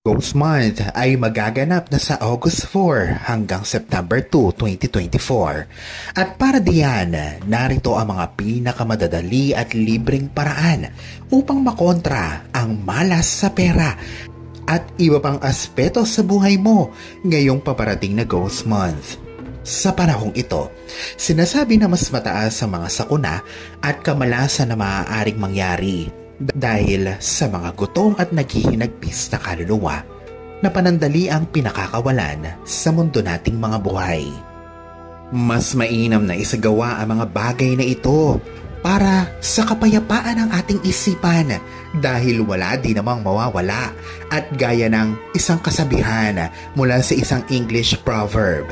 Ghost Month ay magaganap na sa August 4 hanggang September 2, 2024. At para diyan, narito ang mga pinakamadadali at libreng paraan upang makontra ang malas sa pera at iba pang aspeto sa buhay mo ngayong paparating na Ghost Month. Sa panahong ito, sinasabi na mas mataas ang mga sakuna at kamalasan na maaaring mangyari dahil sa mga gutom at naghihinagpis na kaluluwa na panandali ang pinakakawalan sa mundo nating mga buhay. Mas mainam na isagawa ang mga bagay na ito para sa kapayapaan ng ating isipan dahil wala din namang mawawala at gaya ng isang kasabihan mula sa isang English proverb,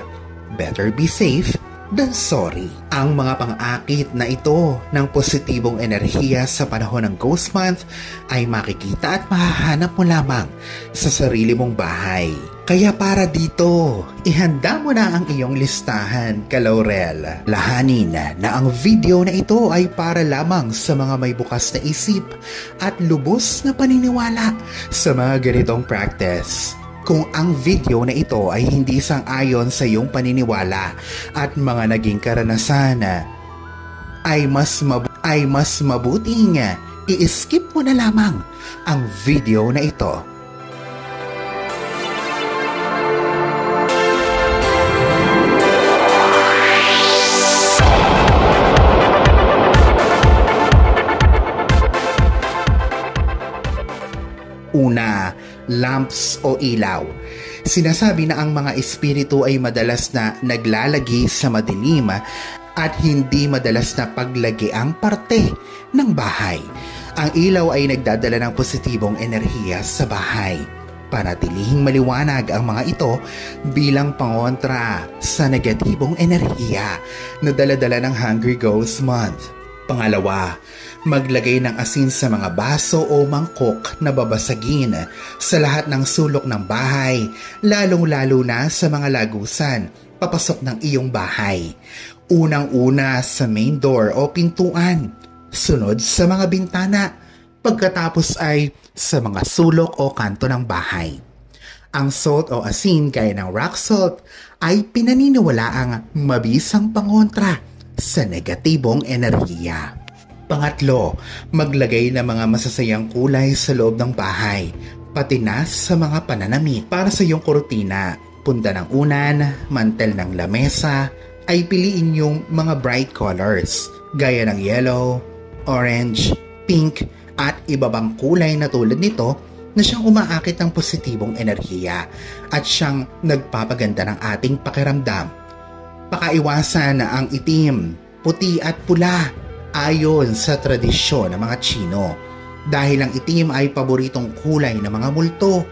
"Better be safe than sorry." Ang mga pang-akit na ito ng positibong enerhiya sa panahon ng Ghost Month ay makikita at mahahanap mo lamang sa sarili mong bahay. Kaya para dito, ihanda mo na ang iyong listahan, Kalaurel. Lahanin na ang video na ito ay para lamang sa mga may bukas na isip at lubos na paniniwala sa mga ganitong practice. Kung ang video na ito ay hindi sang-ayon sa iyong paniniwala at mga naging karanasan, ay mas mabuting i-skip mo na lamang ang video na ito. Una, lamps o ilaw. Sinasabi na ang mga espiritu ay madalas na naglalagi sa madilim at hindi madalas na paglagi ang parte ng bahay. Ang ilaw ay nagdadala ng positibong enerhiya sa bahay. Panatilihing maliwanag ang mga ito bilang pangontra sa negatibong enerhiya na daladala ng Hungry Ghost Month. Pangalawa, maglagay ng asin sa mga baso o mangkok na babasagin sa lahat ng sulok ng bahay, lalong-lalo na sa mga lagusan papasok ng iyong bahay. Unang-una sa main door o pintuan, sunod sa mga bintana, pagkatapos ay sa mga sulok o kanto ng bahay. Ang salt o asin gaya ng rock salt ay pinaniniwalaang mabisang pangontra sa negatibong enerhiya. Pangatlo, maglagay ng mga masasayang kulay sa loob ng bahay, pati na sa mga pananamit. Para sa iyong kurtina, punda ng unan, mantel ng lamesa, ay piliin yung mga bright colors, gaya ng yellow, orange, pink, at iba pang kulay na tulad nito na siyang umaakit ng positibong enerhiya at siyang nagpapaganda ng ating pakiramdam. Pakaiwasan na ang itim, puti at pula ayon sa tradisyon ng mga Tsino dahil ang itim ay paboritong kulay ng mga multo.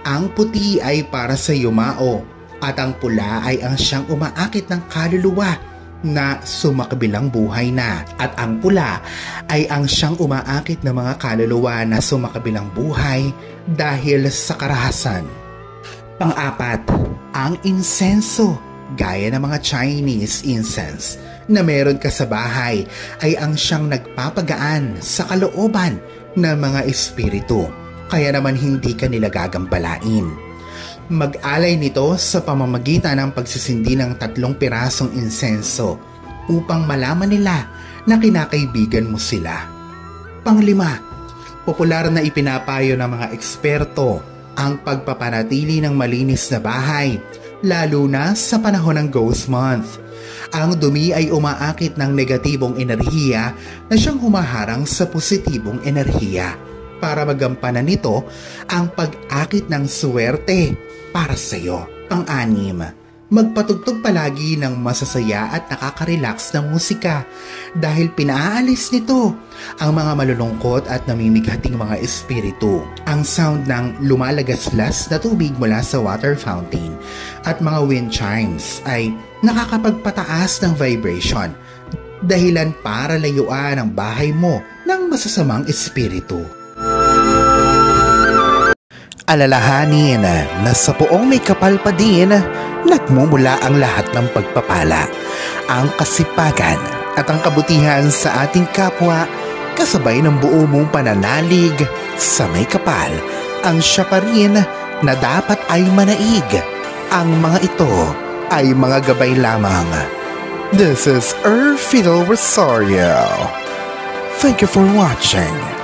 Ang puti ay para sa yumao at ang pula ay ang siyang umaakit ng kaluluwa na sumakabilang buhay na at ang pula ay ang siyang umaakit ng mga kaluluwa na sumakabilang buhay dahil sa karahasan. Pang-apat, ang insenso gaya ng mga Chinese incense na meron ka sa bahay ay ang siyang nagpapagaan sa kalooban ng mga espiritu, kaya naman hindi ka nila gagambalain. Mag-alay nito sa pamamagitan ng pagsisindi ng 3 pirasong insenso upang malaman nila na kinakaibigan mo sila. Panglima, popular na ipinapayo ng mga eksperto ang pagpapanatili ng malinis na bahay, lalo na sa panahon ng Ghost Month. Ang dumi ay umaakit ng negatibong enerhiya na siyang humaharang sa positibong enerhiya. Para magampanan nito ang pag-akit ng swerte para sa iyo. Pang-anim, magpatugtog palagi ng masasaya at nakaka-relax na musika dahil pinaalis nito ang mga malulungkot at namimighating mga espiritu. Ang sound ng lumalagaslas na tubig mula sa water fountain at mga wind chimes ay nakakapagpataas ng vibration, dahilan para layuan ang bahay mo ng masasamang espiritu. Alalahanin na sa poong may kapal pa din, nagmumula ang lahat ng pagpapala, ang kasipagan at ang kabutihan sa ating kapwa kasabay ng buo mong pananalig sa may kapal ang siya pa rin na dapat ay manaig. Ang mga ito ay mga gabay lamang. This is Fiddle Rosario. Thank you for watching.